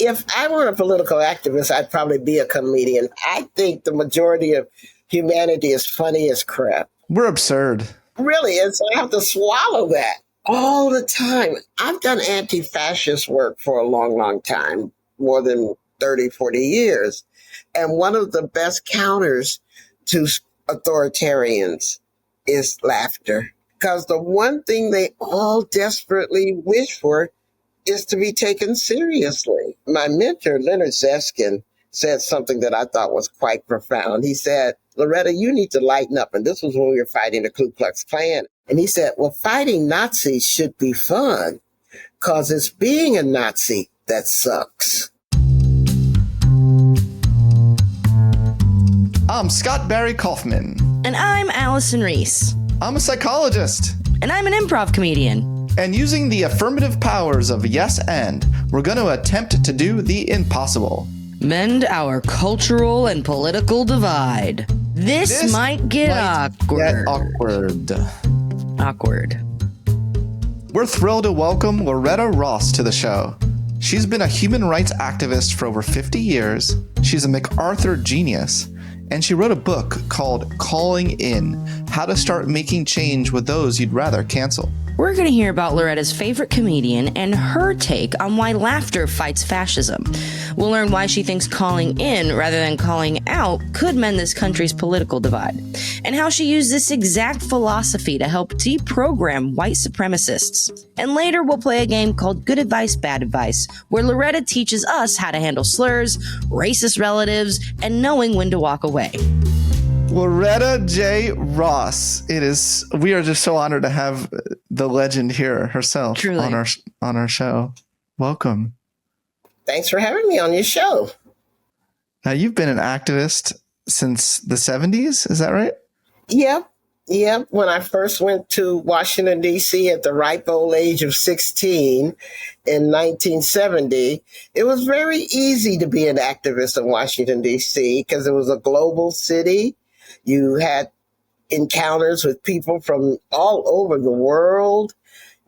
If I were a political activist, I'd probably be a comedian. I think the majority of humanity is funny as crap. We're absurd. Really, and so I have to swallow that all the time. I've done anti-fascist work for a long, long time, more than 30, 40 years. And one of the best counters to authoritarians is laughter. Because the one thing they all desperately wish for is to be taken seriously. My mentor, Leonard Zeskin, said something that I thought was quite profound. He said, Loretta, you need to lighten up. And this was when we were fighting the Ku Klux Klan. And he said, well, fighting Nazis should be fun because it's being a Nazi that sucks. I'm Scott Barry Kaufman. And I'm Allison Reese. I'm a psychologist. And I'm an improv comedian. And using the affirmative powers of yes and, we're going to attempt to do the impossible. Mend our cultural and political divide. This might get awkward. Awkward. We're thrilled to welcome Loretta Ross to the show. She's been a human rights activist for over 50 years. She's a MacArthur genius. And she wrote a book called Calling In, How to Start Making Change with Those You'd Rather Cancel. We're going to hear about Loretta's favorite comedian and her take on why laughter fights fascism. We'll learn why she thinks calling in rather than calling out could mend this country's political divide, and how she used this exact philosophy to help deprogram white supremacists. And later we'll play a game called Good Advice, Bad Advice, where Loretta teaches us how to handle slurs, racist relatives, and knowing when to walk away. Loretta J. Ross. We are just so honored to have the legend here herself. Truly. on our show. Welcome. Thanks for having me on your show. Now, you've been an activist since the 70s, is that right? Yep. When I first went to Washington, D.C. at the ripe old age of 16 in 1970, it was very easy to be an activist in Washington, D.C. because it was a global city. You had encounters with people from all over the world.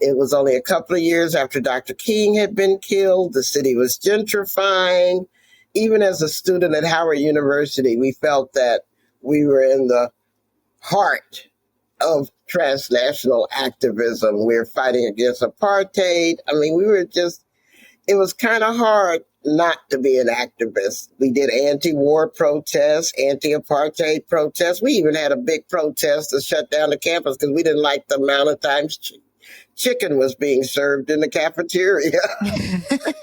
It was only a couple of years after Dr. King had been killed. The city was gentrifying. Even as a student at Howard University, we felt that we were in the heart of transnational activism. We were fighting against apartheid. I mean, it was kind of hard not to be an activist. We did anti-war protests, anti-apartheid protests. We even had a big protest to shut down the campus because we didn't like the amount of times chicken was being served in the cafeteria.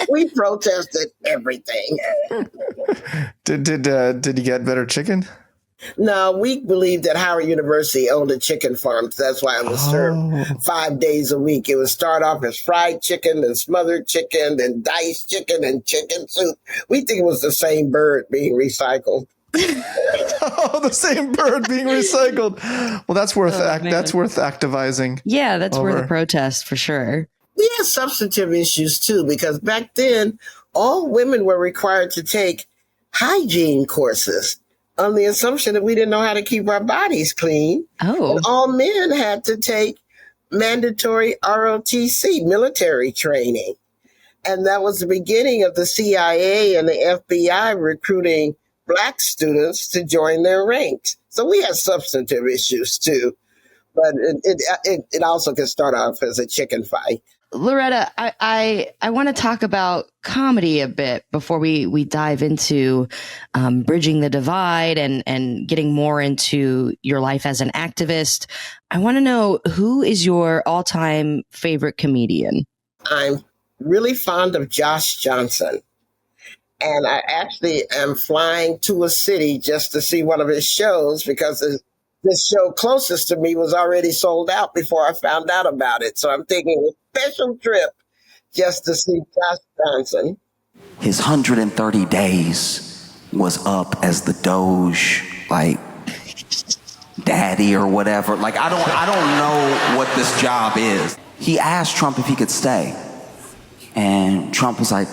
We protested everything. Did you get better chicken? No, we believed that Howard University owned a chicken farm. So that's why it was served 5 days a week. It would start off as fried chicken, then smothered chicken, then diced chicken, and chicken soup. We think it was the same bird being recycled. Oh, the same bird being recycled. Well, that's worth activizing. Yeah, that's worth a protest for sure. We had substantive issues too, because back then all women were required to take hygiene courses on the assumption that we didn't know how to keep our bodies clean. Oh. And all men had to take mandatory ROTC, military training. And that was the beginning of the CIA and the FBI recruiting Black students to join their ranks. So we had substantive issues too. But it also can start off as a chicken fight. Loretta, I want to talk about comedy a bit before we dive into bridging the divide and getting more into your life as an activist. I want to know, who is your all-time favorite comedian? I'm really fond of Josh Johnson. And I actually am flying to a city just to see one of his shows because the show closest to me was already sold out before I found out about it. So I'm taking a special trip just to see Josh Johnson. His 130 days was up as the Doge, like daddy or whatever. Like, I don't know what this job is. He asked Trump if he could stay. And Trump was like,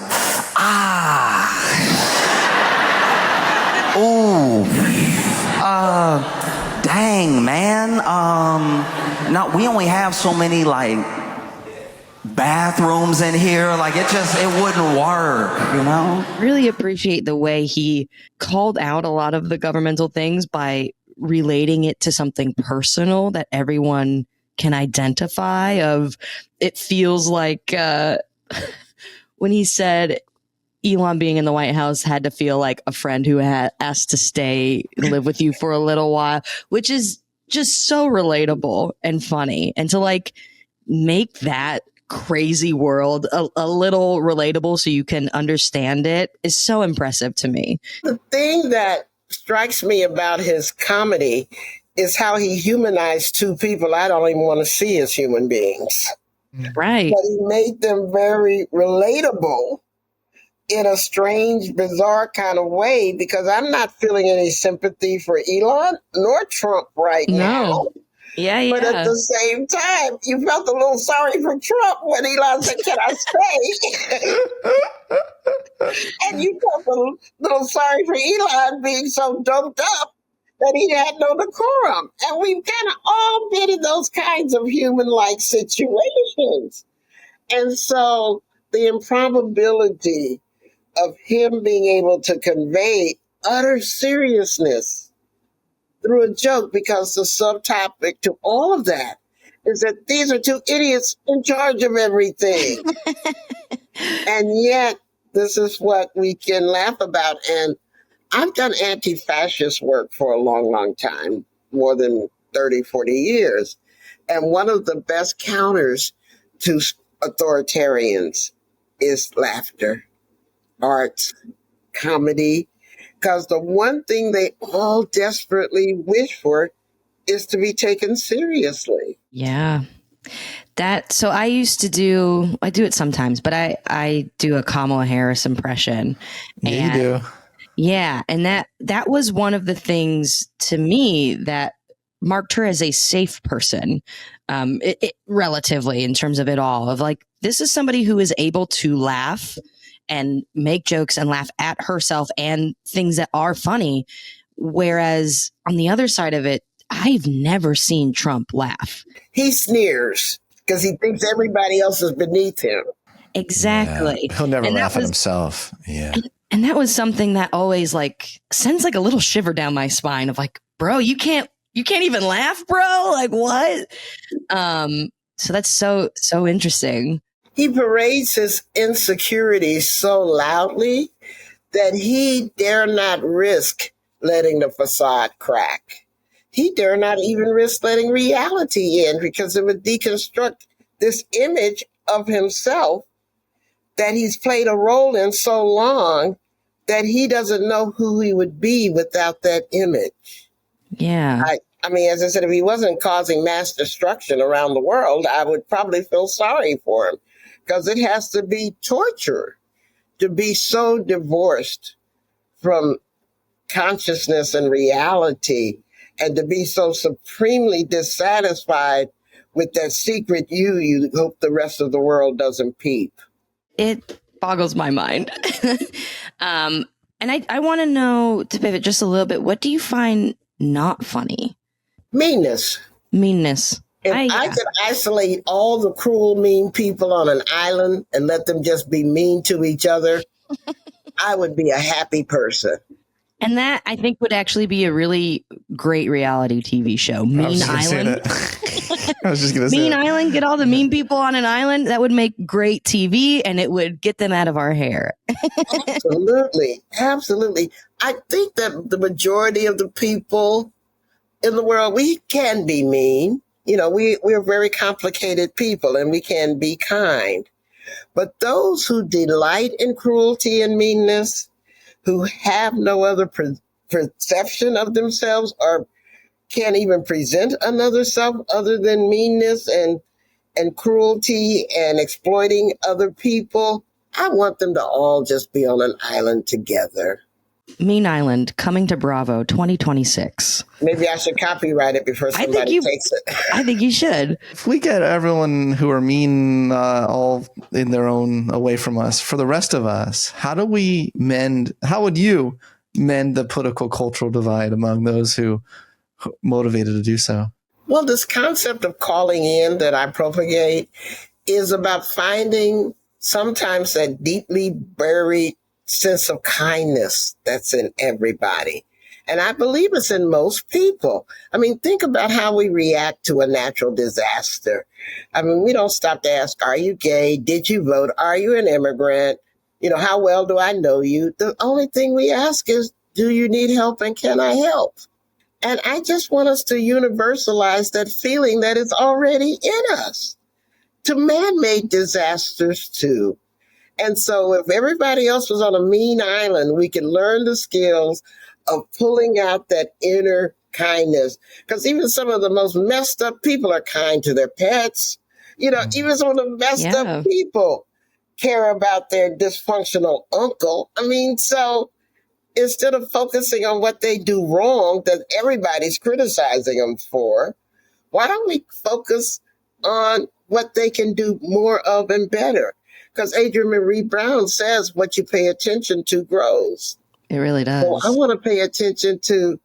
dang, man. No, we only have so many, like, bathrooms in here. Like it wouldn't work, you know? Really appreciate the way he called out a lot of the governmental things by relating it to something personal that everyone can identify. Of it feels like when he said Elon being in the White House had to feel like a friend who had asked to stay and live with you for a little while, which is just so relatable and funny. And to like make that crazy world a little relatable so you can understand it is so impressive to me. The thing that strikes me about his comedy is how he humanized two people I don't even want to see as human beings. Right. But he made them very relatable in a strange, bizarre kind of way, because I'm not feeling any sympathy for Elon nor Trump right now. Yeah. But at the same time, you felt a little sorry for Trump when Elon said, "Can I stay?" And you felt a little sorry for Elon being so doped up that he had no decorum. And we've kind of all been in those kinds of human-like situations. And so the improbability of him being able to convey utter seriousness through a joke, because the subtopic to all of that is that these are two idiots in charge of everything. And yet, this is what we can laugh about. And I've done anti-fascist work for a long, long time, more than 30, 40 years. And one of the best counters to authoritarians is laughter, arts, comedy, because the one thing they all desperately wish for is to be taken seriously. Yeah. So I do it sometimes, but I do a Kamala Harris impression. Yeah, you do. Yeah. And that was one of the things to me that marked her as a safe person, relatively, in terms of it all, of like, this is somebody who is able to laugh and make jokes and laugh at herself and things that are funny. Whereas on the other side of it, I've never seen Trump laugh. He sneers because he thinks everybody else is beneath him. Exactly. Yeah. He'll never laugh at himself. Yeah. And that was something that always like sends like a little shiver down my spine of like, bro, you can't even laugh, bro. Like what? So that's so interesting. He parades his insecurities so loudly that he dare not risk letting the facade crack. He dare not even risk letting reality in, because it would deconstruct this image of himself that he's played a role in so long that he doesn't know who he would be without that image. Yeah. I mean, as I said, if he wasn't causing mass destruction around the world, I would probably feel sorry for him, because it has to be torture to be so divorced from consciousness and reality, and to be so supremely dissatisfied with that secret you hope the rest of the world doesn't peep. It boggles my mind. And I want to know, to pivot just a little bit, what do you find not funny? Meanness. If I could isolate all the cruel, mean people on an island and let them just be mean to each other, I would be a happy person. And that, I think, would actually be a really great reality TV show. Mean Island. I was just going to say Mean Island, get all the mean people on an island. That would make great TV, and it would get them out of our hair. Absolutely. Absolutely. I think that the majority of the people in the world, we can be mean. You know, we're very complicated people, and we can be kind. But those who delight in cruelty and meanness, who have no other perception of themselves, or can't even present another self other than meanness and cruelty and exploiting other people, I want them to all just be on an island together. Mean Island, coming to Bravo 2026. Maybe I should copyright it before somebody takes it. I think you should. If we get everyone who are mean all in their own away from us, for the rest of us, how would you mend the political cultural divide among those who motivated to do so? Well, this concept of calling in that I propagate is about finding sometimes that deeply buried sense of kindness that's in everybody. And I believe it's in most people. I mean, think about how we react to a natural disaster. I mean, we don't stop to ask, are you gay? Did you vote? Are you an immigrant? You know, how well do I know you? The only thing we ask is, do you need help and can I help? And I just want us to universalize that feeling that is already in us to man-made disasters too. And so if everybody else was on a mean island, we could learn the skills of pulling out that inner kindness. Because even some of the most messed up people are kind to their pets. You know, even some of the messed up people care about their dysfunctional uncle. I mean, so instead of focusing on what they do wrong that everybody's criticizing them for, why don't we focus on what they can do more of and better? Because Adrienne Marie Brown says what you pay attention to grows. It really does. So I want to pay attention to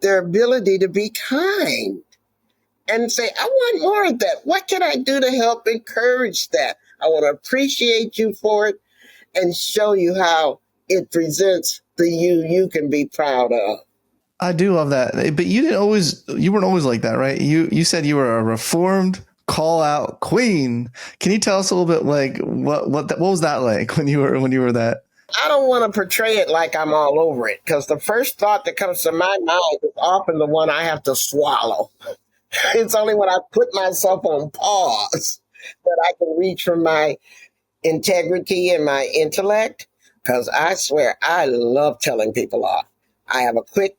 their ability to be kind and say, I want more of that. What can I do to help encourage that? I want to appreciate you for it and show you how it presents the you can be proud of. I do love that. But you weren't always like that, right? You said you were a reformed call out queen. Can you tell us a little bit like what was that like when you were that? I don't want to portray it like I'm all over it, because the first thought that comes to my mind is often the one I have to swallow. It's only when I put myself on pause that I can reach for my integrity and my intellect, because I swear I love telling people off. I have a quick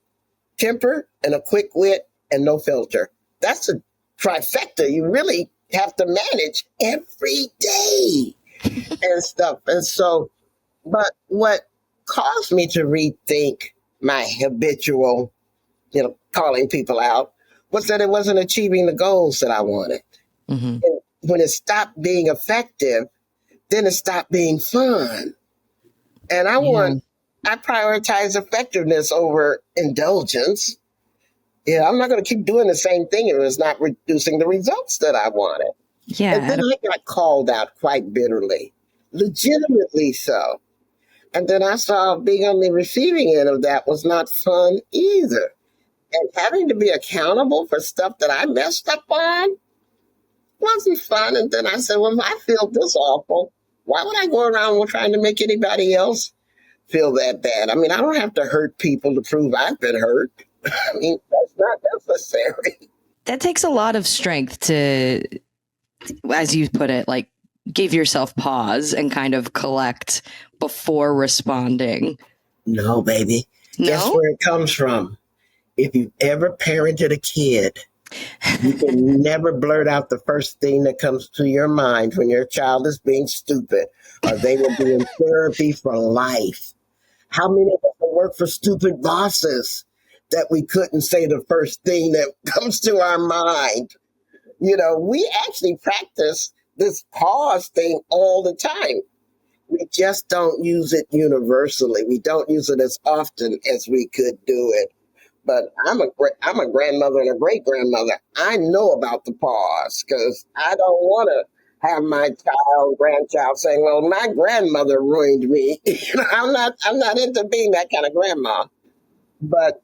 temper and a quick wit and no filter. That's a trifecta you really have to manage every day and stuff. And so, but what caused me to rethink my habitual, calling people out was that it wasn't achieving the goals that I wanted. Mm-hmm. And when it stopped being effective, then it stopped being fun. And I prioritize effectiveness over indulgence. Yeah, I'm not going to keep doing the same thing if it's not producing the results that I wanted. Yeah. And then I got called out quite bitterly, legitimately so. And then I saw being on the receiving end of that was not fun either. And having to be accountable for stuff that I messed up on wasn't fun. And then I said, well, if I feel this awful, why would I go around trying to make anybody else feel that bad? I mean, I don't have to hurt people to prove I've been hurt. I mean, that's not necessary. That takes a lot of strength to, as you put it, like give yourself pause and kind of collect before responding. No, baby. No? Guess where it comes from? If you've ever parented a kid, you can never blurt out the first thing that comes to your mind when your child is being stupid, or they will be in therapy for life. How many of us work for stupid bosses that we couldn't say the first thing that comes to our mind? We actually practice this pause thing all the time. We just don't use it universally. We don't use it as often as we could do it. But I'm a grandmother and a great-grandmother. I know about the pause, because I don't want to have my grandchild saying, well, my grandmother ruined me. I'm not into being that kind of grandma. But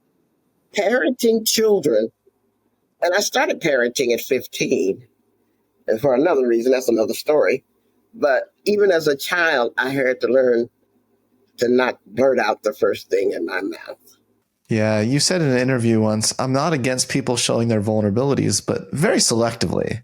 parenting children, and I started parenting at 15, and for another reason, that's another story. But even as a child, I had to learn to not blurt out the first thing in my mouth. Yeah, you said in an interview once, I'm not against people showing their vulnerabilities, but very selectively,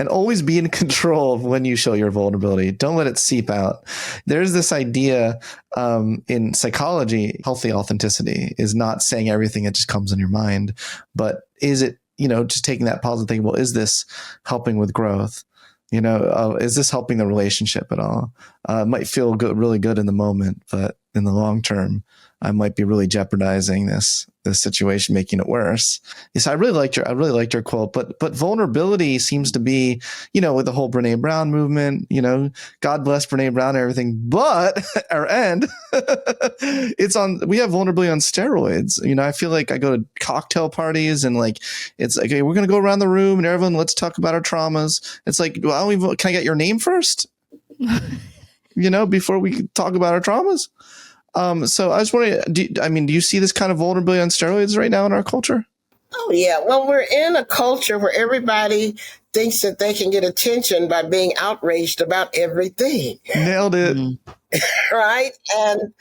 and always be in control of when you show your vulnerability. Don't let it seep out. There's this idea in psychology, healthy authenticity is not saying everything that just comes in your mind, but is it, just taking that pause and thinking, well, is this helping with growth? Is this helping the relationship at all? It might feel good, really good in the moment, but in the long term, I might be really jeopardizing this situation, making it worse. Yes, I really liked your quote, but vulnerability seems to be, with the whole Brene Brown movement, God bless Brene Brown and everything, but our end, we have vulnerability on steroids. I feel like I go to cocktail parties and like, it's like, okay, we're going to go around the room and everyone, let's talk about our traumas. It's like, well, can I get your name first? Before we talk about our traumas. So I was wondering, do you see this kind of vulnerability on steroids right now in our culture? Oh, yeah. Well, we're in a culture where everybody thinks that they can get attention by being outraged about everything. Nailed it. Right? And,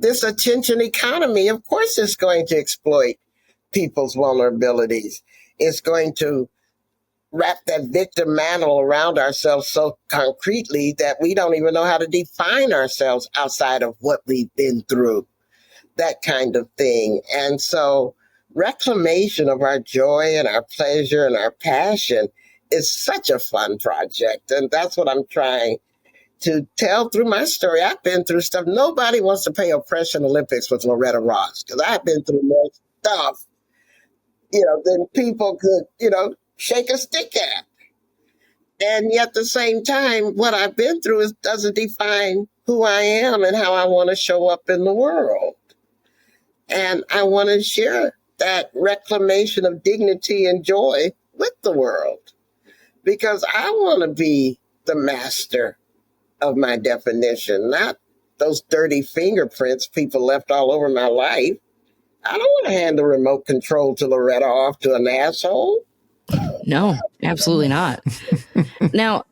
this attention economy, of course, is going to exploit people's vulnerabilities. It's going to wrap that victim mantle around ourselves so concretely that we don't even know how to define ourselves outside of what we've been through, that kind of thing. And so reclamation of our joy and our pleasure and our passion is such a fun project. And that's what I'm trying to tell through my story. I've been through stuff. Nobody wants to play Oppression Olympics with Loretta Ross, because I've been through more stuff, than people could, shake a stick at. And yet at the same time, what I've been through doesn't define who I am and how I want to show up in the world. And I want to share that reclamation of dignity and joy with the world, because I want to be the master of my definition, not those dirty fingerprints people left all over my life. I don't want to hand the remote control to Loretta off to an asshole. No, absolutely not. Now,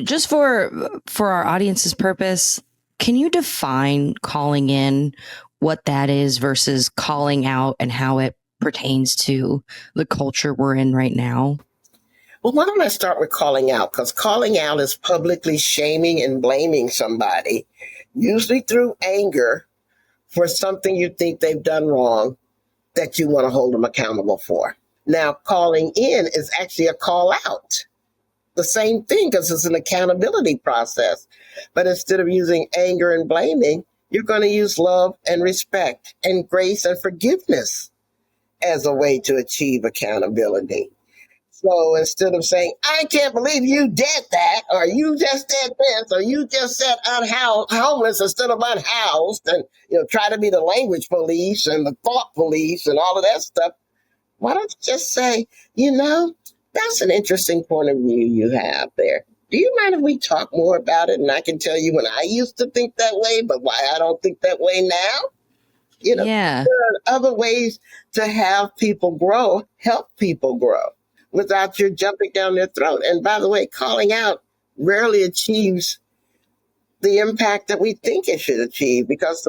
just for our audience's purpose, can you define calling in, what that is versus calling out, and how it pertains to the culture we're in right now? Well, why don't I start with calling out? Because calling out is publicly shaming and blaming somebody, usually through anger, for something you think they've done wrong that you want to hold them accountable for. Now, calling in is actually a call out. The same thing, because it's an accountability process. But instead of using anger and blaming, you're going to use love and respect and grace and forgiveness as a way to achieve accountability. So instead of saying, I can't believe you did that, or you just did this, or you just said homeless instead of unhoused, and try to be the language police and the thought police and all of that stuff, why don't you just say, that's an interesting point of view you have there. Do you mind if we talk more about it? And I can tell you when I used to think that way, but why I don't think that way now? Yeah. There are other ways to have people grow, help people grow, without you jumping down their throat. And by the way, calling out rarely achieves the impact that we think it should achieve, because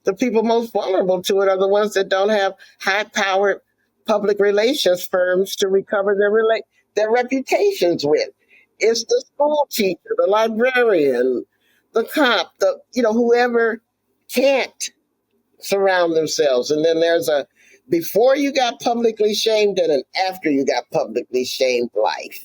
the people most vulnerable to it are the ones that don't have high-powered public relations firms to recover their reputations with. It's the school teacher, the librarian, the cop, whoever can't surround themselves. And then there's a before you got publicly shamed and an after you got publicly shamed life.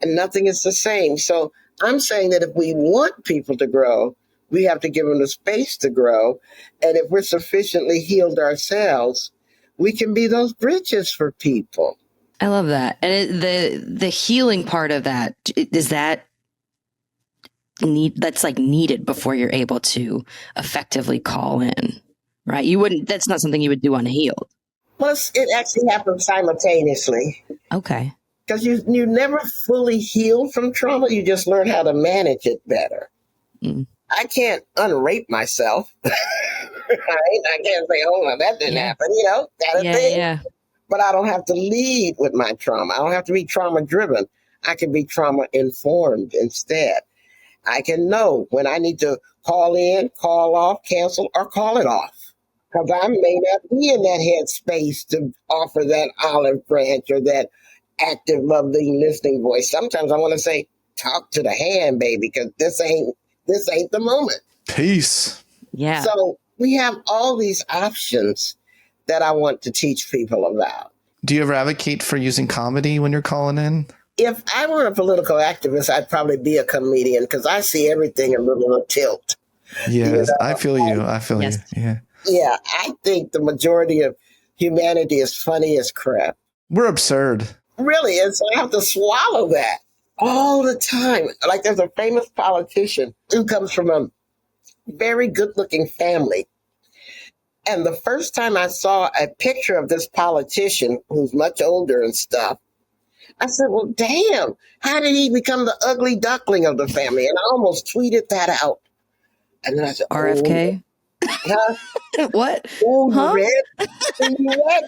And nothing is the same. So I'm saying that if we want people to grow, we have to give them the space to grow. And if we're sufficiently healed ourselves, we can be those bridges for people. I love that. And the healing part of that, is that that's like needed before you're able to effectively call in, right? That's not something you would do unhealed. Well, it actually happens simultaneously. Okay. Because you never fully heal from trauma. You just learn how to manage it better. Mm. I can't unrape myself. Right? I can't say, oh, that didn't happen, that thing. Yeah. But I don't have to lead with my trauma. I don't have to be trauma driven. I can be trauma informed instead. I can know when I need to call in, call off, cancel, or call it off. Because I may not be in that headspace to offer that olive branch or that active, lovely listening voice. Sometimes I want to say, talk to the hand, baby, because this ain't the moment. Peace. Yeah. So we have all these options that I want to teach people about. Do you ever advocate for using comedy when you're calling in? If I were a political activist, I'd probably be a comedian, because I see everything a little tilt. Yes, I feel you. I feel Yes. you. Yeah. Yeah, I think the majority of humanity is funny as crap. We're absurd. Really, and so I have to swallow that all the time. Like there's a famous politician who comes from a very good looking family. And the first time I saw a picture of this politician who's much older and stuff, I said, well, damn, how did he become the ugly duckling of the family? And I almost tweeted that out. And then I said, RFK? huh? What? Oh, Huh? you read? You read?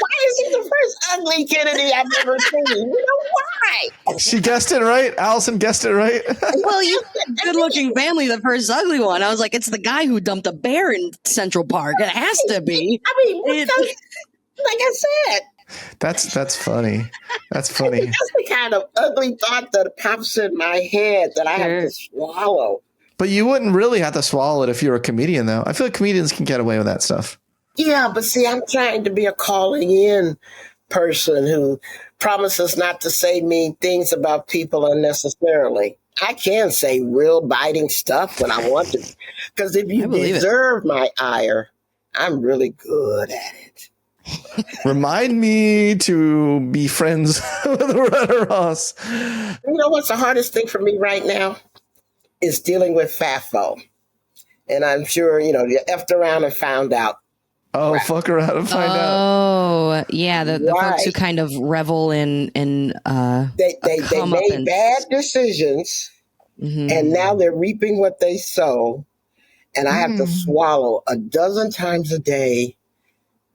Why is he the first ugly Kennedy I've ever seen? You know why? She guessed it right. Allison guessed it right. Well, you said good-looking family, the first ugly one. I was like, it's the guy who dumped a bear in Central Park. It has to be. I mean, like I said, That's funny. That's funny. that's the kind of ugly thought that pops in my head that I have to swallow. But you wouldn't really have to swallow it if you were a comedian, though. I feel like comedians can get away with that stuff. Yeah, but see, I'm trying to be a calling in person who promises not to say mean things about people unnecessarily. I can say real biting stuff when I want to, because if you deserve my ire, I'm really good at it. Remind me to be friends with Loretta Ross. You know what's the hardest thing for me right now? Is dealing with FAFO. And I'm sure, you effed around and found out. Oh, right. Fuck around and find out. Oh, yeah. The folks who kind of revel in they made bad decisions, and now they're reaping what they sow. And I have to swallow a dozen times a day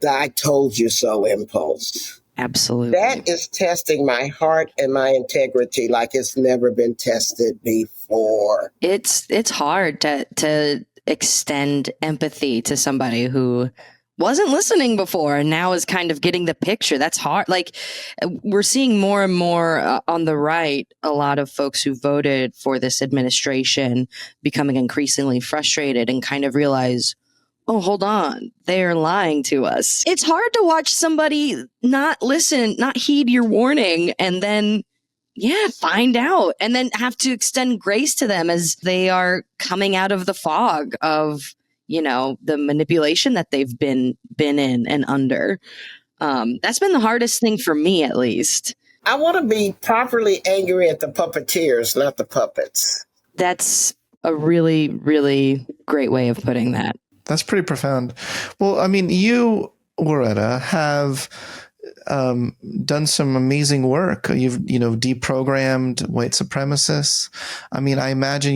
the I told you so impulse. Absolutely. That is testing my heart and my integrity like it's never been tested before. It's hard to extend empathy to somebody who wasn't listening before and now is kind of getting the picture. That's hard. Like, we're seeing more and more on the right, a lot of folks who voted for this administration becoming increasingly frustrated and kind of realize, oh, hold on, they're lying to us. It's hard to watch somebody not listen, not heed your warning, and then find out and then have to extend grace to them as they are coming out of the fog of the manipulation that they've been in and under. That's been the hardest thing for me, at least. I want to be properly angry at the puppeteers, not the puppets. That's a really, really great way of putting that. That's pretty profound. Well, I mean, you, Loretta, have done some amazing work. You've, deprogrammed white supremacists. I mean, I imagine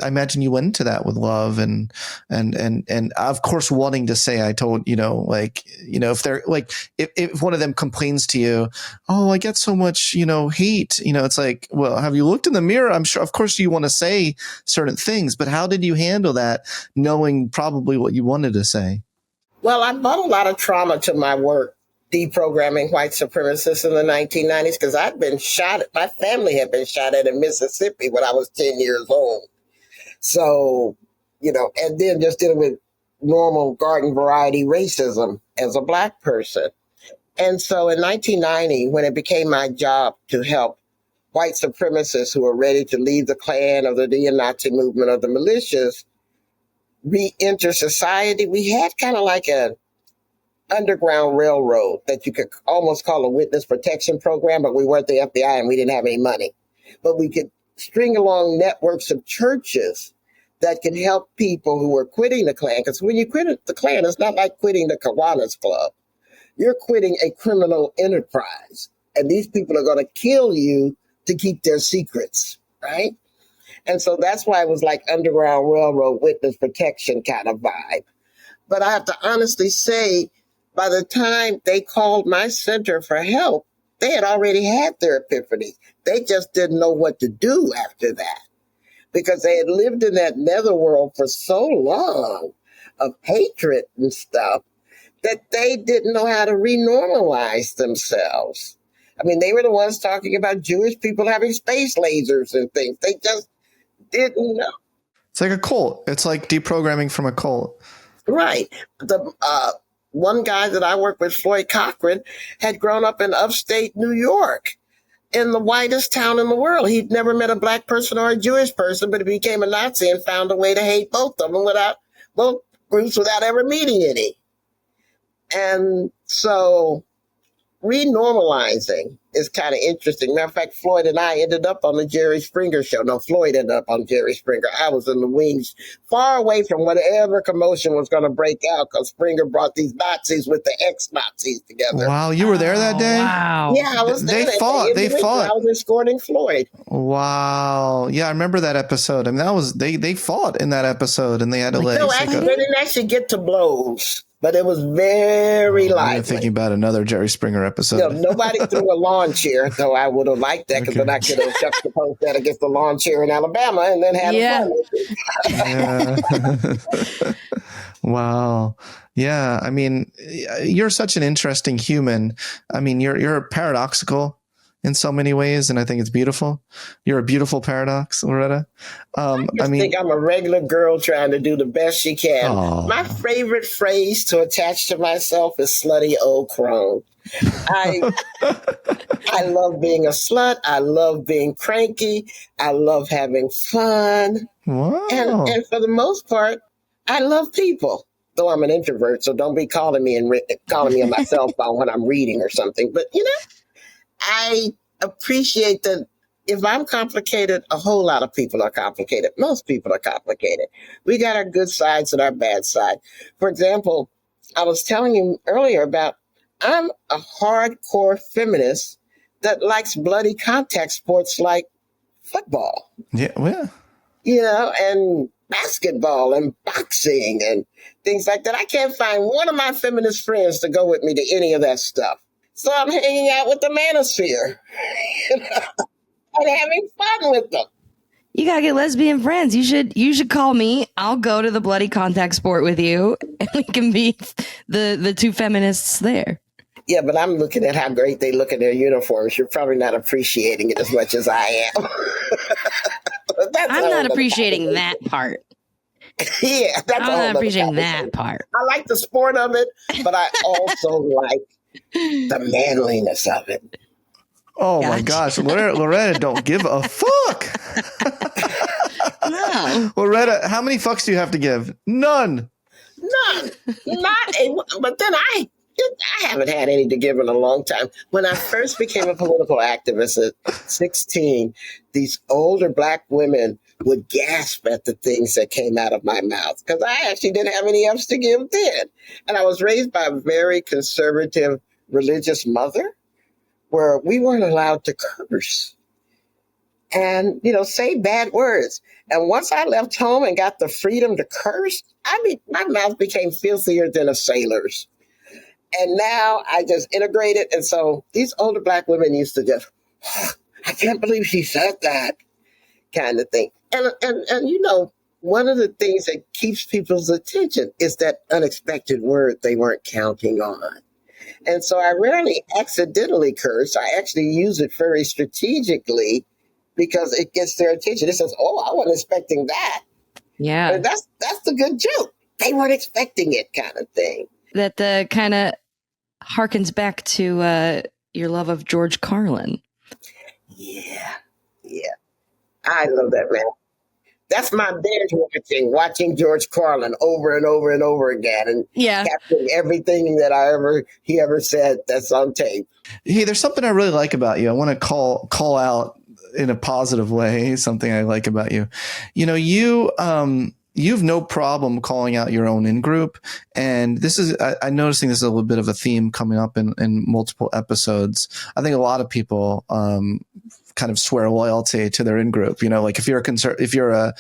I imagine you went into that with love and of course wanting to say, if they're like, if one of them complains to you, oh, I get so much, hate, it's like, well, have you looked in the mirror? I'm sure, of course you want to say certain things, but how did you handle that knowing probably what you wanted to say? Well, I brought a lot of trauma to my work, deprogramming white supremacists in the 1990s, because I'd been shot at, my family had been shot at in Mississippi when I was 10 years old. So, and then just dealing with normal garden variety racism as a Black person. And so in 1990, when it became my job to help white supremacists who were ready to leave the Klan or the neo-Nazi movement or the militias re-enter society, we had kind of like an underground railroad that you could almost call a witness protection program, but we weren't the FBI and we didn't have any money. But we could string along networks of churches that could help people who were quitting the Klan. Because when you quit the Klan, it's not like quitting the Kiwanis Club. You're quitting a criminal enterprise. And these people are going to kill you to keep their secrets, right? And so that's why it was like Underground Railroad witness protection kind of vibe. But I have to honestly say, by the time they called my center for help, they had already had their epiphany. They just didn't know what to do after that because they had lived in that netherworld for so long of hatred and stuff that they didn't know how to renormalize themselves. I mean, they were the ones talking about Jewish people having space lasers and things. They just didn't know. It's like a cult. It's like deprogramming from a cult. Right. The one guy that I work with, Floyd Cochran, had grown up in upstate New York. in the whitest town in the world. He'd never met a black person or a Jewish person, but he became a Nazi and found a way to hate both of them both groups without ever meeting any. And so renormalizing is kind of interesting. Matter of fact, Floyd and I ended up on the Jerry Springer show. No, Floyd ended up on Jerry Springer. I was in the wings, far away from whatever commotion was going to break out, because Springer brought these Nazis with the ex-Nazis together. Wow, you were there that day? Wow. Yeah, I was there. They fought. I was escorting Floyd. Wow. Yeah, I remember that episode. I mean, that was they fought in that episode, and they had to let. No, actually, they didn't actually get to blows, but it was very lively. I'm thinking about another Jerry Springer episode. Nobody threw a lawn chair, though I would have liked that, because then I could have juxtaposed that against the lawn chair in Alabama and then had a fun. Wow. Yeah. I mean, you're such an interesting human. I mean, you're paradoxical in so many ways, and I think it's beautiful. You're a beautiful paradox, Loretta. I think I'm a regular girl trying to do the best she can. Aww. My favorite phrase to attach to myself is slutty old crone. I love being a slut. I love being cranky. I love having fun. Wow. And for the most part, I love people. Though I'm an introvert, so don't be calling me on my cell phone when I'm reading or something. But I appreciate that. If I'm complicated, a whole lot of people are complicated. Most people are complicated. We got our good sides and our bad side. For example, I was telling you earlier about, I'm a hardcore feminist that likes bloody contact sports like football. Yeah, well. And basketball and boxing and things like that. I can't find one of my feminist friends to go with me to any of that stuff. So I'm hanging out with the manosphere and having fun with them. You gotta get lesbian friends. You should call me. I'll go to the bloody contact sport with you, and we can be the two feminists there. Yeah, but I'm looking at how great they look in their uniforms. You're probably not appreciating it as much as I am. I'm not appreciating that part. Yeah, I'm not appreciating that part. I like the sport of it, but I also like the manliness of it. Oh my gosh, Loretta don't give a fuck. No. Loretta, how many fucks do you have to give? None. But then I haven't had any to give in a long time. When I first became a political activist at 16, these older black women would gasp at the things that came out of my mouth, because I actually didn't have any else to give then. And I was raised by a very conservative religious mother, where we weren't allowed to curse and, say bad words. And once I left home and got the freedom to curse, my mouth became filthier than a sailor's. And now I just integrate it. And so these older black women used to just, I can't believe she said that kind of thing. And one of the things that keeps people's attention is that unexpected word they weren't counting on. And so I rarely accidentally curse. I actually use it very strategically because it gets their attention. It says, oh, I wasn't expecting that. Yeah. And that's the good joke. They weren't expecting it, kind of thing. That kind of harkens back to your love of George Carlin. Yeah. I love that man. That's my binge watching George Carlin over and over and over again, and capturing everything that he ever said that's on tape. Hey, there's something I really like about you. I want to call out in a positive way something I like about you. You have no problem calling out your own in-group. And this is, I'm noticing this is a little bit of a theme coming up in multiple episodes. I think a lot of people kind of swear loyalty to their in-group. Like if you're a conservative, you're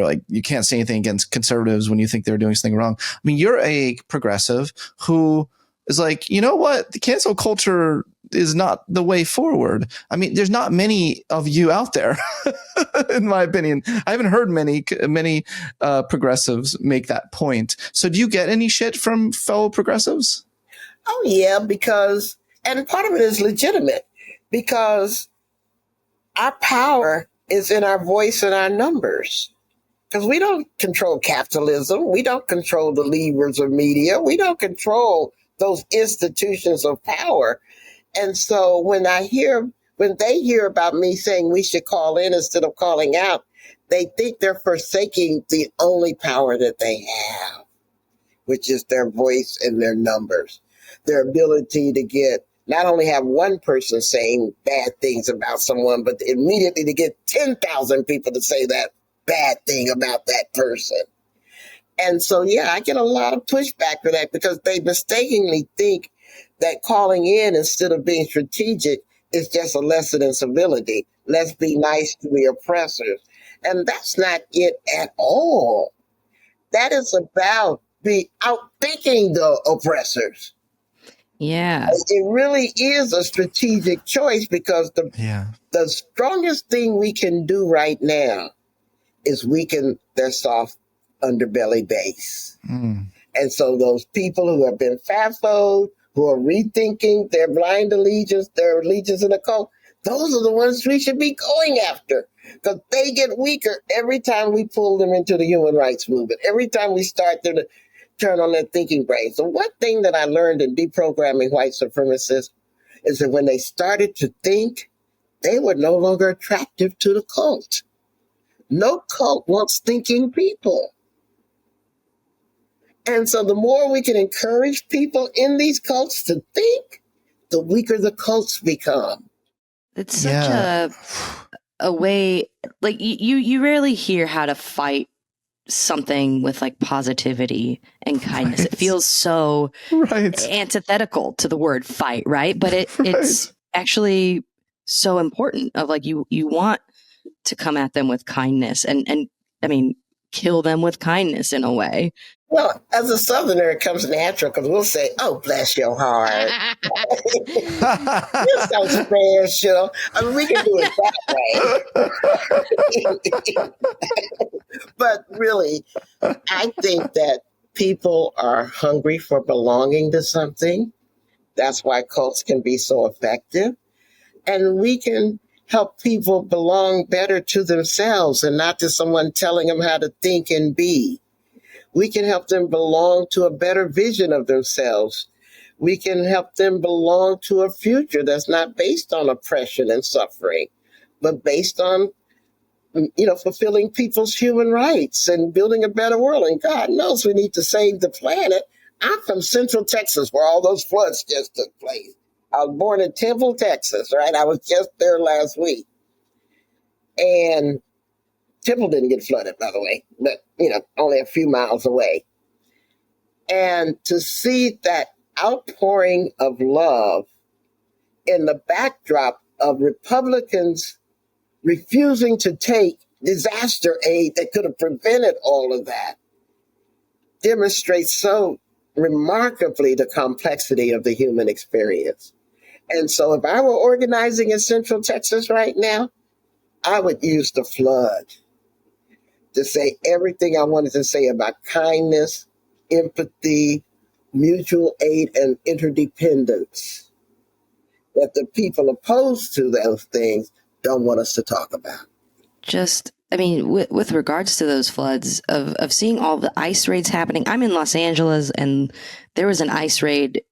like, you can't say anything against conservatives when you think they're doing something wrong. I mean, you're a progressive who is like, you know what? The cancel culture is not the way forward. I mean, there's not many of you out there, in my opinion. I haven't heard many progressives make that point. So do you get any shit from fellow progressives? Oh, yeah, and part of it is legitimate, because our power is in our voice and our numbers. Because we don't control capitalism. We don't control the levers of media. We don't control those institutions of power. And so when they hear about me saying we should call in instead of calling out, they think they're forsaking the only power that they have, which is their voice and their numbers, their ability to get, not only have one person saying bad things about someone, but immediately to get 10,000 people to say that bad thing about that person. And so, yeah, I get a lot of pushback for that because they mistakenly think that calling in instead of being strategic is just a lesson in civility. Let's be nice to the oppressors. And that's not it at all. That is about outthinking the oppressors. Yeah. It really is a strategic choice because the strongest thing we can do right now is weaken their soft underbelly base. And so those people who have been FAFO'd, who are rethinking their blind allegiance, their allegiance in the cult, those are the ones we should be going after because they get weaker every time we pull them into the human rights movement, every time we start them to turn on their thinking brain. So one thing that I learned in deprogramming white supremacists is that when they started to think, they were no longer attractive to the cult. No cult wants thinking people. And so the more we can encourage people in these cults to think, the weaker the cults become. It's such a way, like you rarely hear how to fight something with like positivity and kindness. Right. It feels so antithetical to the word fight, right? But it's actually so important of like you want to come at them with kindness and I mean kill them with kindness in a way. Well, as a Southerner, it comes natural because we'll say, "Oh, bless your heart." You're so special. I mean, we can do it that way. But really, I think that people are hungry for belonging to something. That's why cults can be so effective. And we can help people belong better to themselves and not to someone telling them how to think and be. We can help them belong to a better vision of themselves. We can help them belong to a future that's not based on oppression and suffering, but based on, fulfilling people's human rights and building a better world. And God knows we need to save the planet. I'm from Central Texas, where all those floods just took place. I was born in Temple, Texas, right? I was just there last week. And Temple didn't get flooded, by the way, but, only a few miles away. And to see that outpouring of love in the backdrop of Republicans refusing to take disaster aid that could have prevented all of that demonstrates so remarkably the complexity of the human experience. And so if I were organizing in Central Texas right now, I would use the flood to say everything I wanted to say about kindness, empathy, mutual aid, and interdependence that the people opposed to those things don't want us to talk about. With regards to those floods, of seeing all the ice raids happening, I'm in Los Angeles and there was an ice raid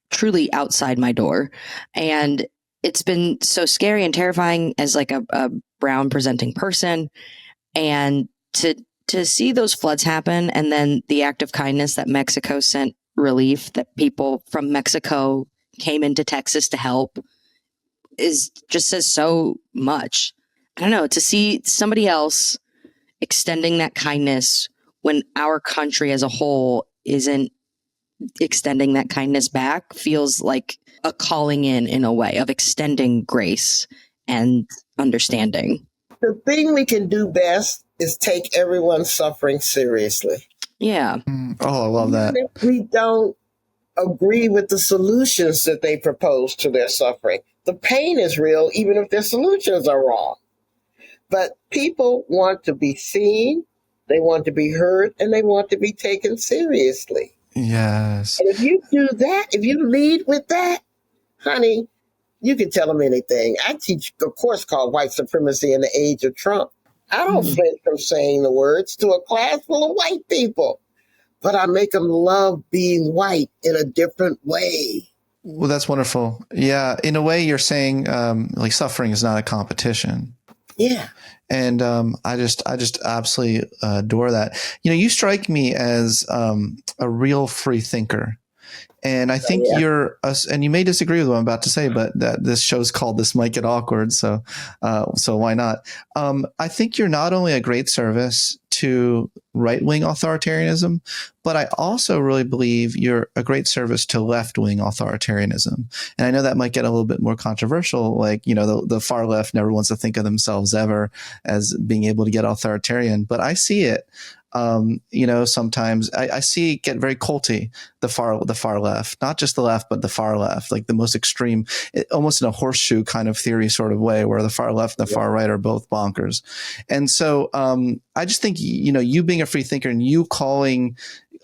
truly outside my door. And it's been so scary and terrifying as like a brown presenting person. And to see those floods happen and then the act of kindness that Mexico sent relief, that people from Mexico came into Texas to help just says so much. I don't know, to see somebody else extending that kindness when our country as a whole isn't extending that kindness back feels like a calling in a way of extending grace and understanding. The thing we can do best is take everyone's suffering seriously. Yeah. Oh, I love that. Even if we don't agree with the solutions that they propose to their suffering, the pain is real, even if their solutions are wrong. But people want to be seen, they want to be heard, and they want to be taken seriously. Yes. And if you do that, if you lead with that, honey, you can tell them anything. I teach a course called White Supremacy in the Age of Trump. I don't flinch from saying the words to a class full of white people, but I make them love being white in a different way. Well, that's wonderful. Yeah. In a way, you're saying like suffering is not a competition. Yeah. And I just absolutely adore that. You strike me as a real free thinker. And I think you're, and you may disagree with what I'm about to say, but that this show's called This Might Get Awkward. So why not? I think you're not only a great service to right-wing authoritarianism, but I also really believe you're a great service to left-wing authoritarianism. And I know that might get a little bit more controversial. Like, the far left never wants to think of themselves ever as being able to get authoritarian, but I see it. Sometimes I see it get very culty, the far left, not just the left, but the far left, like the most extreme, almost in a horseshoe kind of theory sort of way, where the far left and the far right are both bonkers. And so I just think, you being a free thinker and you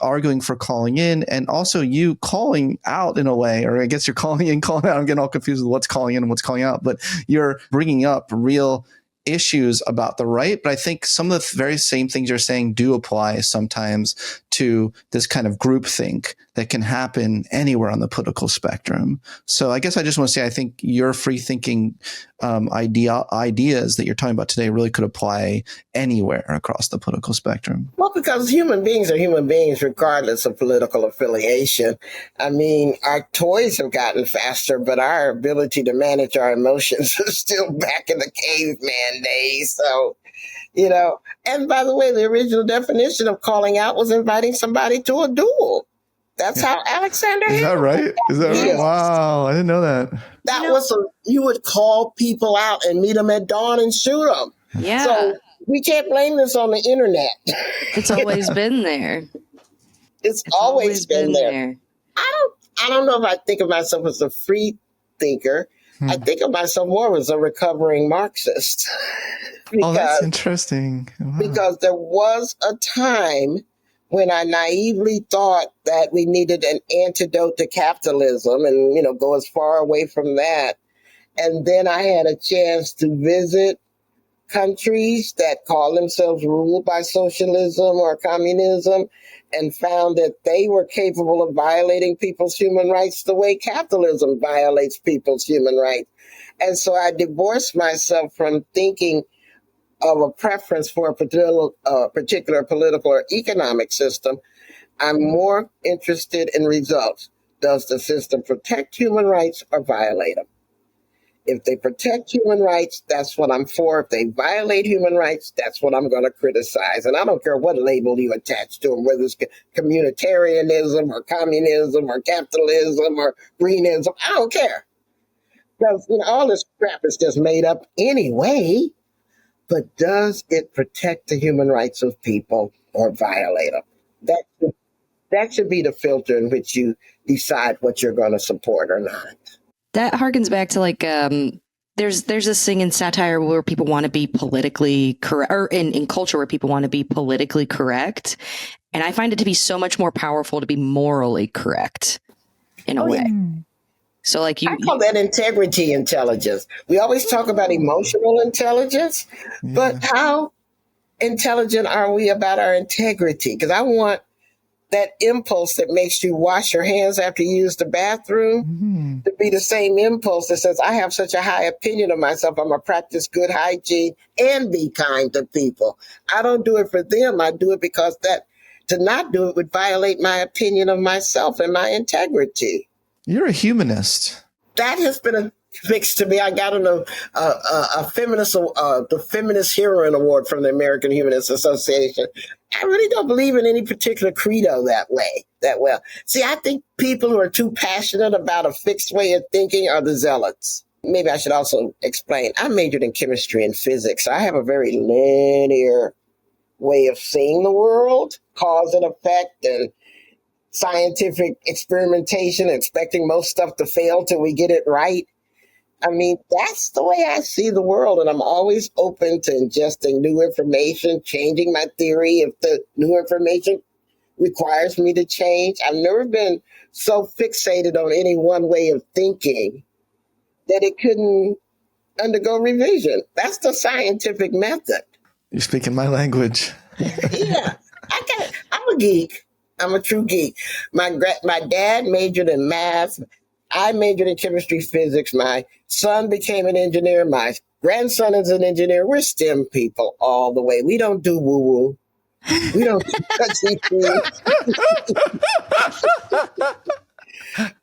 arguing for calling in, and also you calling out in a way, or I guess you're calling in, calling out. I'm getting all confused with what's calling in and what's calling out, but you're bringing up real issues about the right. But I think some of the very same things you're saying do apply sometimes to this kind of groupthink that can happen anywhere on the political spectrum. So I guess I just want to say, I think your free thinking ideas that you're talking about today really could apply anywhere across the political spectrum. Well, because human beings are human beings regardless of political affiliation. I mean, our toys have gotten faster, but our ability to manage our emotions is still back in the caveman days. So, and by the way, the original definition of calling out was inviting somebody to a duel. That's how Alexander. Is that right? Is that right? Wow, I didn't know that. That was you would call people out and meet them at dawn and shoot them. Yeah. So we can't blame this on the internet. It's always been there. It's always been there. I don't know if I think of myself as a free thinker. I think of myself more as a recovering Marxist. Oh, that's interesting. Wow. Because there was a time when I naively thought that we needed an antidote to capitalism and, go as far away from that. And then I had a chance to visit countries that call themselves ruled by socialism or communism, and found that they were capable of violating people's human rights the way capitalism violates people's human rights. And so I divorced myself from thinking of a preference for a particular political or economic system. I'm more interested in results. Does the system protect human rights or violate them? If they protect human rights, that's what I'm for. If they violate human rights, that's what I'm going to criticize. And I don't care what label you attach to them, whether it's communitarianism or communism or capitalism or greenism. I don't care. Because all this crap is just made up anyway. But does it protect the human rights of people or violate them? That should be the filter in which you decide what you're going to support or not. That harkens back to there's this thing in satire where people want to be politically correct, or in culture where people want to be politically correct. And I find it to be so much more powerful to be morally correct in a way. Yeah. So I call that integrity intelligence. We always talk about emotional intelligence, but how intelligent are we about our integrity? Because I want that impulse that makes you wash your hands after you use the bathroom to be the same impulse that says, I have such a high opinion of myself, I'm going to practice good hygiene and be kind to people. I don't do it for them. I do it because to not do it would violate my opinion of myself and my integrity. You're a humanist. That has been a fix to me. I got a feminist, the Feminist Heroine Award from the American Humanist Association. I really don't believe in any particular credo that well. See, I think people who are too passionate about a fixed way of thinking are the zealots. Maybe I should also explain. I majored in chemistry and physics. I have a very linear way of seeing the world, cause and effect, and scientific experimentation, expecting most stuff to fail till we get it right. I mean, that's the way I see the world, and I'm always open to ingesting new information, changing my theory if the new information requires me to change. I've never been so fixated on any one way of thinking that it couldn't undergo revision. That's the scientific method. You're speaking my language. Yeah, I'm a geek. I'm a true geek. My dad majored in math. I majored in chemistry, physics. My son became an engineer. My grandson is an engineer. We're STEM people all the way. We don't do woo-woo. We don't do touchy things.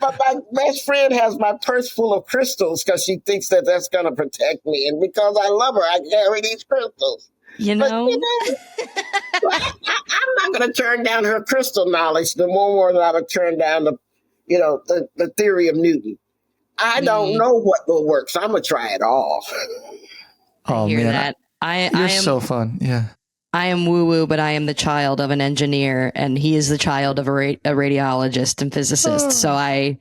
But my best friend has my purse full of crystals because she thinks that that's going to protect me. And because I love her, I carry these crystals. You know, I'm not going to turn down her crystal knowledge the more than I would turn down the theory of Newton. I don't know what will work, so I'm going to try it all. Oh, I hear man. that. I You're am so fun. Yeah. I am woo-woo, but I am the child of an engineer, and he is the child of a radiologist and physicist. So I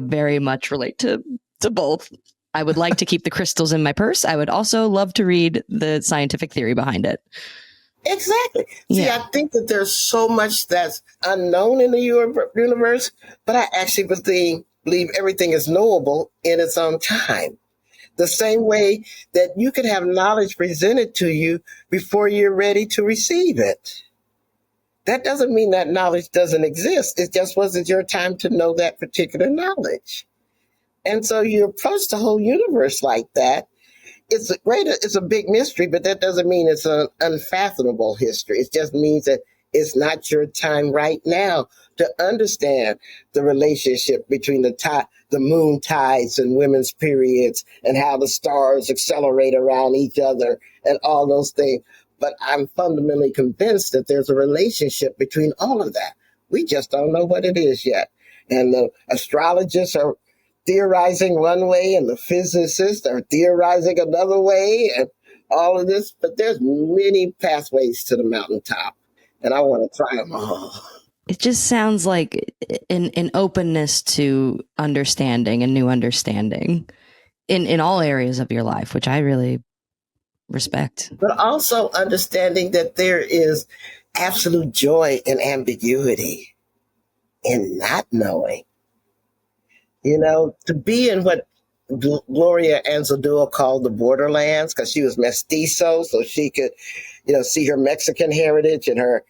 very much relate to both. I would like to keep the crystals in my purse. I would also love to read the scientific theory behind it. Exactly. See, Yeah. I think that there's so much that's unknown in the universe, but I actually believe everything is knowable in its own time. The same way that you can have knowledge presented to you before you're ready to receive it. That doesn't mean that knowledge doesn't exist. It just wasn't your time to know that particular knowledge. And so you approach the whole universe like that. It's a big mystery, but that doesn't mean it's an unfathomable history. It just means that it's not your time right now to understand the relationship between the moon tides and women's periods and how the stars accelerate around each other and all those things. But I'm fundamentally convinced that there's a relationship between all of that. We just don't know what it is yet. And the astrologists are theorizing one way and the physicists are theorizing another way and all of this. But there's many pathways to the mountaintop. And I want to try them all. It just sounds like an openness to understanding and new understanding in all areas of your life, which I really respect. But also understanding that there is absolute joy in ambiguity, in not knowing. You know, to be in what Gloria Anzaldúa called the borderlands, because she was mestizo, so she could, see her Mexican heritage and her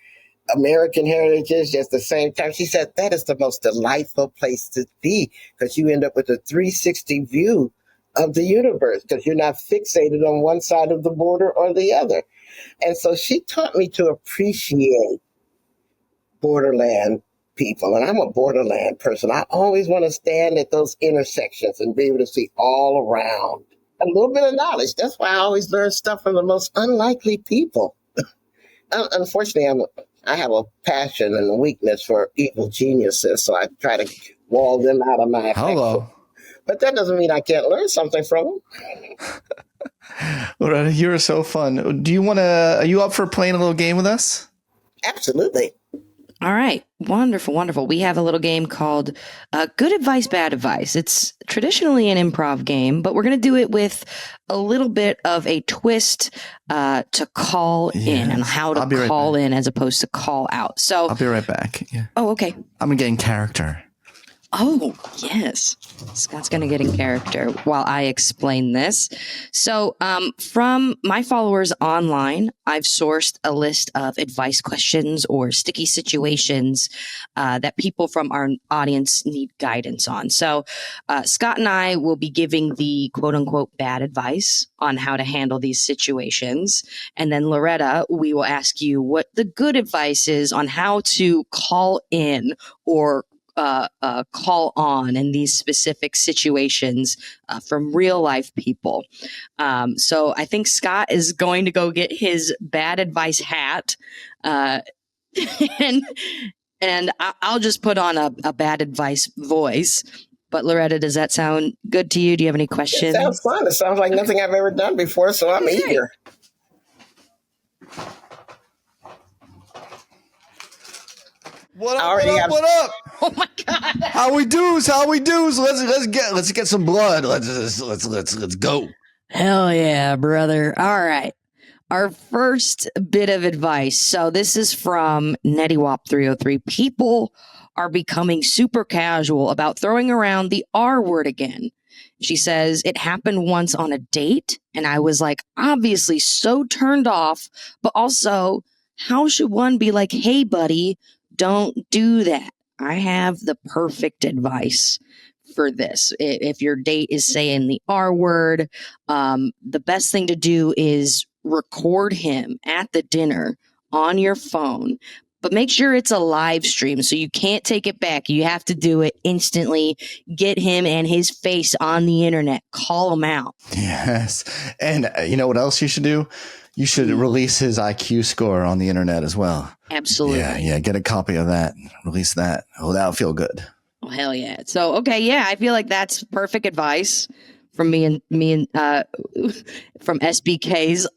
American heritage at the same time. She said that is the most delightful place to be because you end up with a 360 view of the universe because you're not fixated on one side of the border or the other. And so she taught me to appreciate borderland people. And I'm a borderland person. I always want to stand at those intersections and be able to see all around. A little bit of knowledge. That's why I always learn stuff from the most unlikely people. Unfortunately, I have a passion and a weakness for evil geniuses, so I try to wall them out of my affection. Hello. But that doesn't mean I can't learn something from them. Loretta, you're so fun. Are you up for playing a little game with us? Absolutely. All right. Wonderful, wonderful. We have a little game called Good Advice, Bad Advice. It's traditionally an improv game, but we're going to do it with a little bit of a twist to call in and how to call in as opposed to call out. So I'll be right back. Yeah. Oh, okay. I'm going to get in character. Oh, yes. Scott's going to get in character while I explain this. So from my followers online, I've sourced a list of advice questions or sticky situations that people from our audience need guidance on. So Scott and I will be giving the quote unquote bad advice on how to handle these situations. And then Loretta, we will ask you what the good advice is on how to call in or call on in these specific situations from real life people. So I think Scott is going to go get his bad advice hat, and I'll just put on a bad advice voice. But Loretta, does that sound good to you? Do you have any questions? It sounds fun. It sounds like nothing I've ever done before, so I'm eager. What up? What up? Oh my God! How we do's? Let's get some blood. Let's go. Hell yeah, brother! All right, our first bit of advice. So this is from NettyWop 303. People are becoming super casual about throwing around the R word again. She says it happened once on a date, and I was like, obviously so turned off, but also, how should one be like, hey, buddy? Don't do that. I have the perfect advice. for this. If your date is saying the R word, the best thing to do is record him at the dinner on your phone, but make sure it's a live stream so you can't take it back. You have to do it instantly. Get him and his face on the internet. Call him out. Yes. And you know what else you should do? You should release his IQ score on the internet as well. Absolutely. Yeah. Get a copy of that. Release that. Oh, that'll feel good. Oh, hell yeah. So, okay. Yeah. I feel like that's perfect advice from me and from SBK's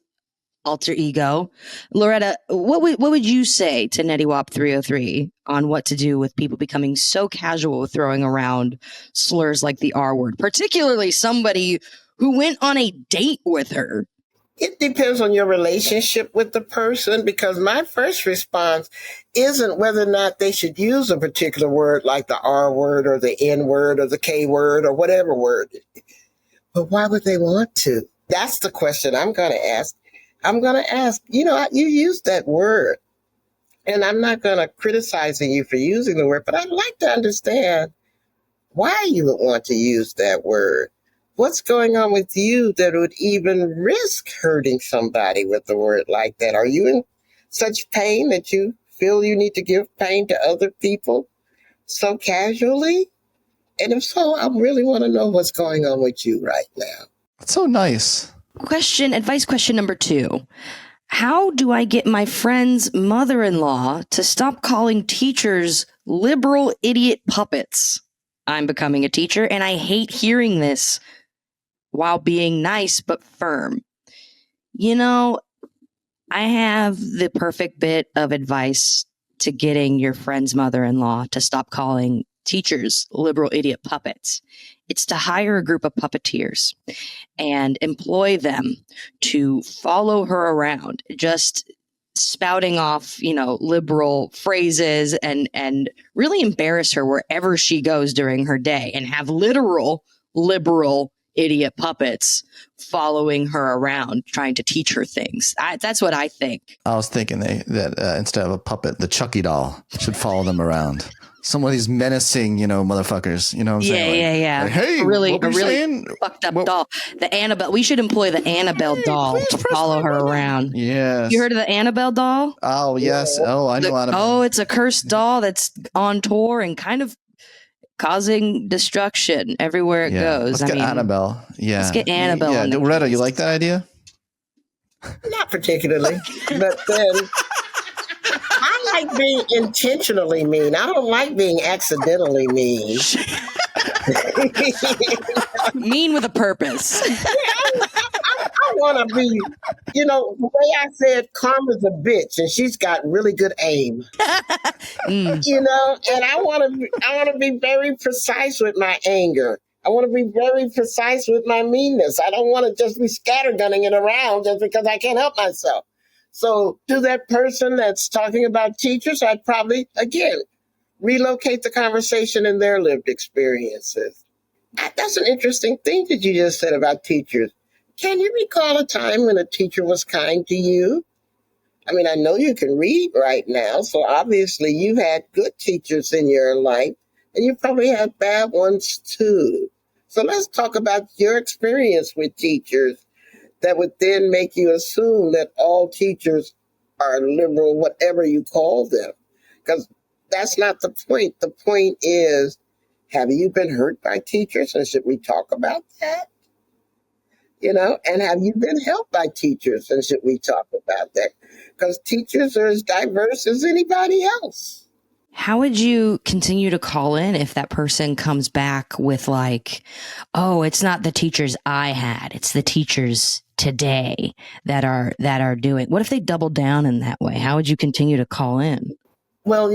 alter ego. Loretta, what would you say to Nettie Wop 303 on what to do with people becoming so casual with throwing around slurs like the R word, particularly somebody who went on a date with her? It depends on your relationship with the person, because my first response isn't whether or not they should use a particular word like the R word or the N word or the K word or whatever word. But why would they want to? That's the question I'm going to ask. I'm going to ask, you used that word, and I'm not going to criticize you for using the word, but I'd like to understand why you would want to use that word. What's going on with you that would even risk hurting somebody with a word like that? Are you in such pain that you feel you need to give pain to other people so casually? And if so, I really want to know what's going on with you right now. That's so nice. Advice question number 2. How do I get my friend's mother-in-law to stop calling teachers liberal idiot puppets? I'm becoming a teacher and I hate hearing this while being nice but firm. I have the perfect bit of advice to getting your friend's mother-in-law to stop calling teachers liberal idiot puppets. It's to hire a group of puppeteers and employ them to follow her around, just spouting off, liberal phrases and really embarrass her wherever she goes during her day, and have literal liberal idiot puppets following her around, trying to teach her things. That's what I think. I was thinking that instead of a puppet, the Chucky doll should follow them around. Some of these menacing, motherfuckers. You know what I'm saying? Yeah. Like, hey, a really saying? Fucked up doll. The Annabelle. We should employ the Annabelle doll to follow her around. Yes. You heard of the Annabelle doll? Oh, yes. Oh, I know Annabelle. Oh, it's a cursed doll that's on tour and kind of causing destruction everywhere it goes. Let's get Annabelle. Yeah. Let's get Annabelle. Yeah. Loretta, you like that idea? Not particularly, but then I like being intentionally mean. I don't like being accidentally mean. Mean with a purpose. I want to be, the way I said, Karma's a bitch, and she's got really good aim. And I want to be very precise with my anger. I want to be very precise with my meanness. I don't want to just be scattergunning it around just because I can't help myself. So to that person that's talking about teachers, I'd probably, again, relocate the conversation in their lived experiences. That's an interesting thing that you just said about teachers. Can you recall a time when a teacher was kind to you? I mean, I know you can read right now, so obviously you've had good teachers in your life, and you probably had bad ones too. So let's talk about your experience with teachers that would then make you assume that all teachers are liberal, whatever you call them. Because that's not the point. The point is, have you been hurt by teachers? And should we talk about that? And have you been helped by teachers? And should we talk about that? Because teachers are as diverse as anybody else. How would you continue to call in if that person comes back with like, oh, it's not the teachers I had, it's the teachers today that are doing? What if they double down in that way? How would you continue to call in? Well,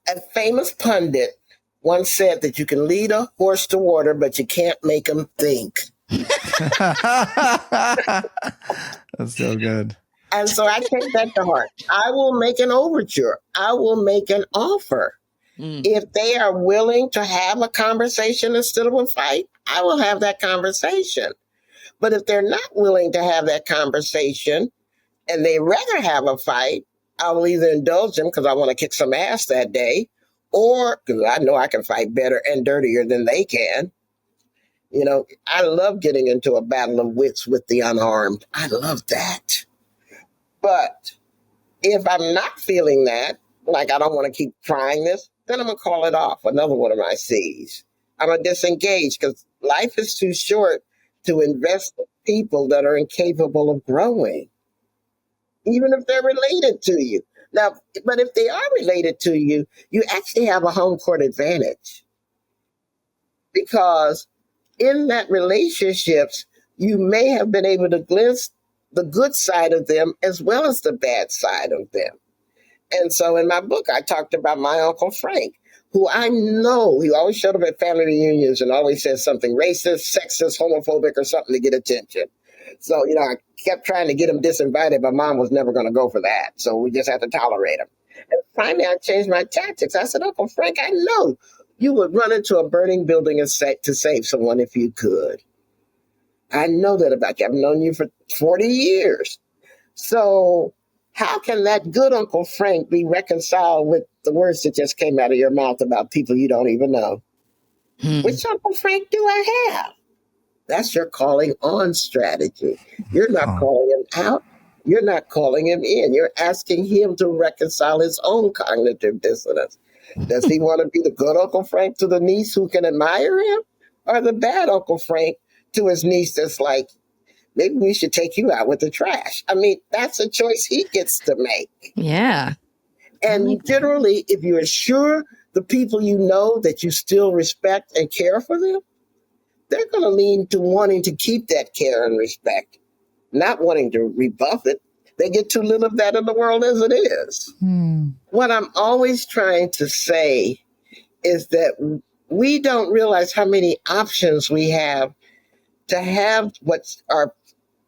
a famous pundit once said that you can lead a horse to water, but you can't make him think. That's so good. And so I take that to heart. I will make an overture. I will make an offer. If they are willing to have a conversation instead of a fight, I will have that conversation. But if they're not willing to have that conversation and they rather have a fight, I will either indulge them because I want to kick some ass that day, or because I know I can fight better and dirtier than they can. I love getting into a battle of wits with the unarmed. I love that. But if I'm not feeling that, like I don't want to keep trying this, then I'm going to call it off. Another one of my C's. I'm going to disengage because life is too short to invest in people that are incapable of growing, even if they're related to you. Now, but if they are related to you, you actually have a home court advantage because in that relationships, you may have been able to glimpse the good side of them as well as the bad side of them. And so in my book, I talked about my Uncle Frank, who I know he always showed up at family reunions and always said something racist, sexist, homophobic, or something to get attention. So, I kept trying to get him disinvited. My mom was never going to go for that. So we just had to tolerate him. And finally, I changed my tactics. I said, Uncle Frank, I know you would run into a burning building to save someone if you could. I know that about you. I've known you for 40 years. So how can that good Uncle Frank be reconciled with the words that just came out of your mouth about people you don't even know? Which Uncle Frank do I have? That's your calling on strategy. You're not calling him out. You're not calling him in. You're asking him to reconcile his own cognitive dissonance. Does he want to be the good Uncle Frank to the niece who can admire him? Or the bad Uncle Frank to his niece that's like, maybe we should take you out with the trash? I mean, that's a choice he gets to make. Yeah. And generally, if you assure the people you know that you still respect and care for them, they're going to lean to wanting to keep that care and respect, not wanting to rebuff it. They get too little of that in the world as it is. What I'm always trying to say is that we don't realize how many options we have to have what are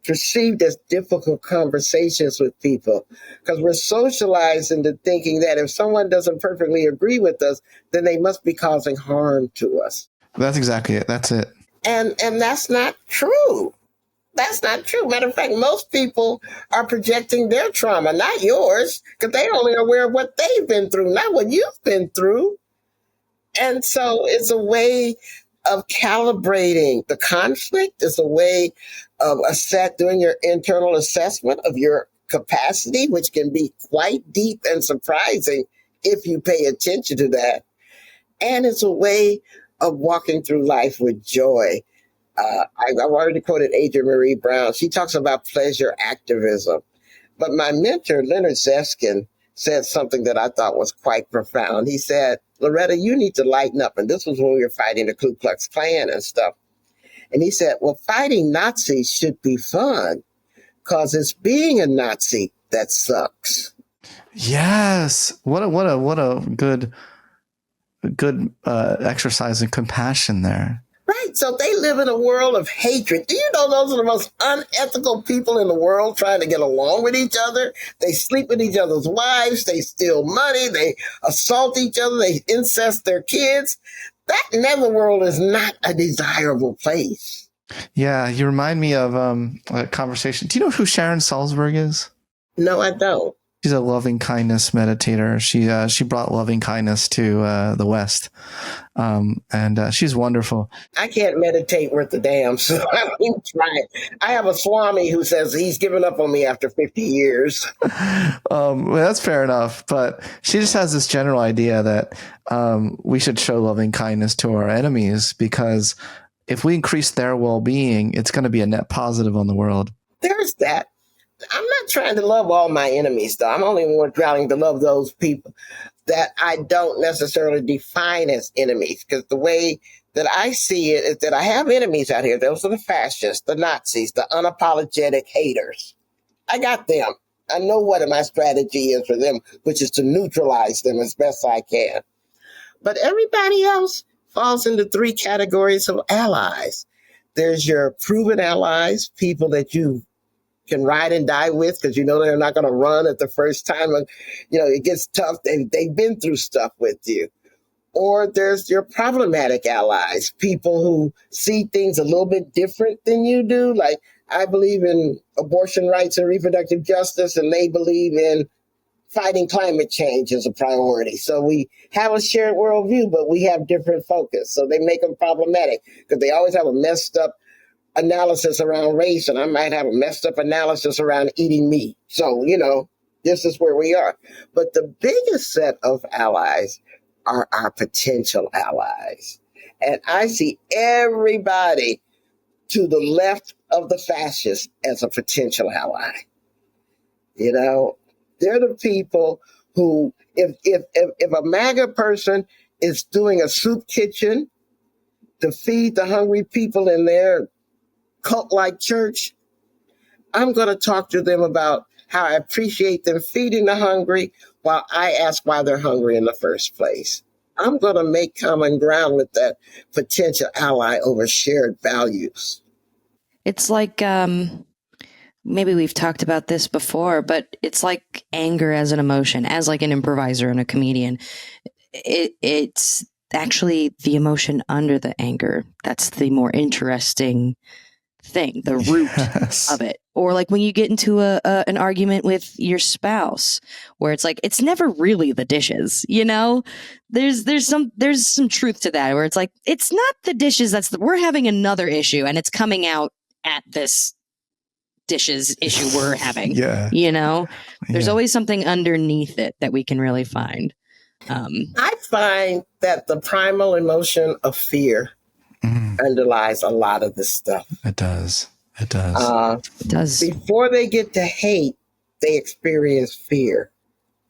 perceived as difficult conversations with people, because we're socialized into thinking that if someone doesn't perfectly agree with us, then they must be causing harm to us. That's exactly it. That's it. And that's not true. That's not true. Matter of fact, most people are projecting their trauma, not yours, because they're only aware of what they've been through, not what you've been through. And so it's a way of calibrating the conflict. It's a way of doing your internal assessment of your capacity, which can be quite deep and surprising if you pay attention to that. And it's a way of walking through life with joy. I've already quoted Adrienne Marie Brown. She talks about pleasure activism. But my mentor, Leonard Zeskin, said something that I thought was quite profound. He said, Loretta, you need to lighten up. And this was when we were fighting the Ku Klux Klan and stuff. And he said, well, fighting Nazis should be fun because it's being a Nazi that sucks. Yes. What a good exercise in compassion there. Right. So they live in a world of hatred. Do you know those are the most unethical people in the world trying to get along with each other? They sleep with each other's wives. They steal money. They assault each other. They incest their kids. That netherworld is not a desirable place. Yeah. You remind me of a conversation. Do you know who Sharon Salzberg is? No, I don't. She's a loving kindness meditator. She brought loving kindness to the West, and she's wonderful. I can't meditate worth a damn, so I ain't trying. I have a Swami who says he's given up on me after 50 years. Well, that's fair enough, but she just has this general idea that we should show loving kindness to our enemies because if we increase their well-being, it's going to be a net positive on the world. There's that. I'm not trying to love all my enemies, though. I'm only trying to love those people that I don't necessarily define as enemies, because the way that I see it is that I have enemies out here. Those are the fascists, the Nazis, the unapologetic haters. I got them. I know what my strategy is for them, which is to neutralize them as best I can. But everybody else falls into three categories of allies. There's your proven allies, people that you can ride and die with because you know they're not going to run at the first time. And, it gets tough. They've been through stuff with you. Or there's your problematic allies, people who see things a little bit different than you do. Like, I believe in abortion rights and reproductive justice, and they believe in fighting climate change is a priority. So we have a shared worldview, but we have different focus. So they make them problematic because they always have a messed up analysis around race, and I might have a messed up analysis around eating meat. So, this is where we are. But the biggest set of allies are our potential allies. And I see everybody to the left of the fascists as a potential ally. They're the people who, if a MAGA person is doing a soup kitchen to feed the hungry people in their cult-like church, I'm going to talk to them about how I appreciate them feeding the hungry while I ask why they're hungry in the first place. I'm going to make common ground with that potential ally over shared values. It's like, maybe we've talked about this before, but it's like anger as an emotion, as like an improviser and a comedian. It's actually the emotion under the anger that's the more interesting thing, the root of it. Or like when you get into an argument with your spouse, where it's like it's never really the dishes, There's some truth to that, where it's like it's not the dishes. We're having another issue, and it's coming out at this dishes issue we're having. There's always something underneath it that we can really find. I find that the primal emotion of fear underlies a lot of this stuff. It does. It does. Before they get to hate, they experience fear.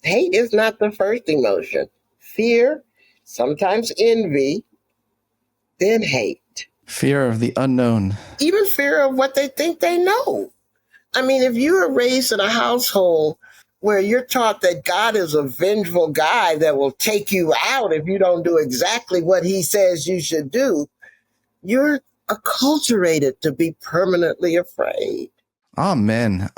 Hate is not the first emotion. Fear, sometimes envy, then hate. Fear of the unknown. Even fear of what they think they know. I mean, if you are raised in a household where you're taught that God is a vengeful guy that will take you out if you don't do exactly what he says you should do, you're acculturated to be permanently afraid. Amen.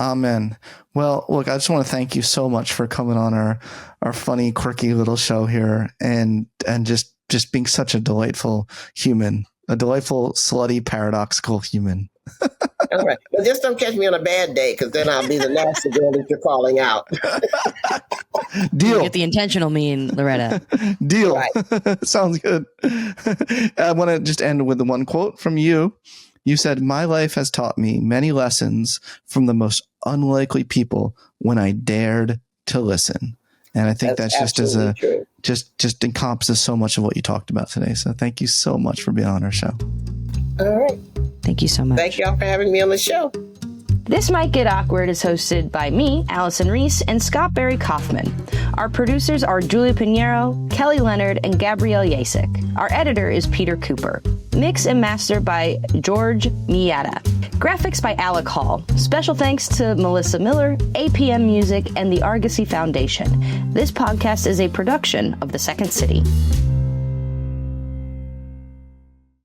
Well, look, I just want to thank you so much for coming on our funny, quirky little show here and just being such a delightful human, a delightful, slutty, paradoxical human. All right. Well, just don't catch me on a bad day, because then I'll be the nasty girl that you're calling out. Deal. You get the intentional mean, Loretta. Deal. Right. Sounds good. I want to just end with the one quote from you. You said, "My life has taught me many lessons from the most unlikely people when I dared to listen." And I think that's just encompasses so much of what you talked about today. So thank you so much for being on our show. All right. Thank you so much. Thank y'all for having me on the show. This Might Get Awkward is hosted by me, Allison Reese, and Scott Barry Kaufman. Our producers are Julia Pinheiro, Kelly Leonard, and Gabrielle Yasek. Our editor is Peter Cooper. Mix and master by George Miata. Graphics by Alec Hall. Special thanks to Melissa Miller, APM Music, and the Argosy Foundation. This podcast is a production of The Second City.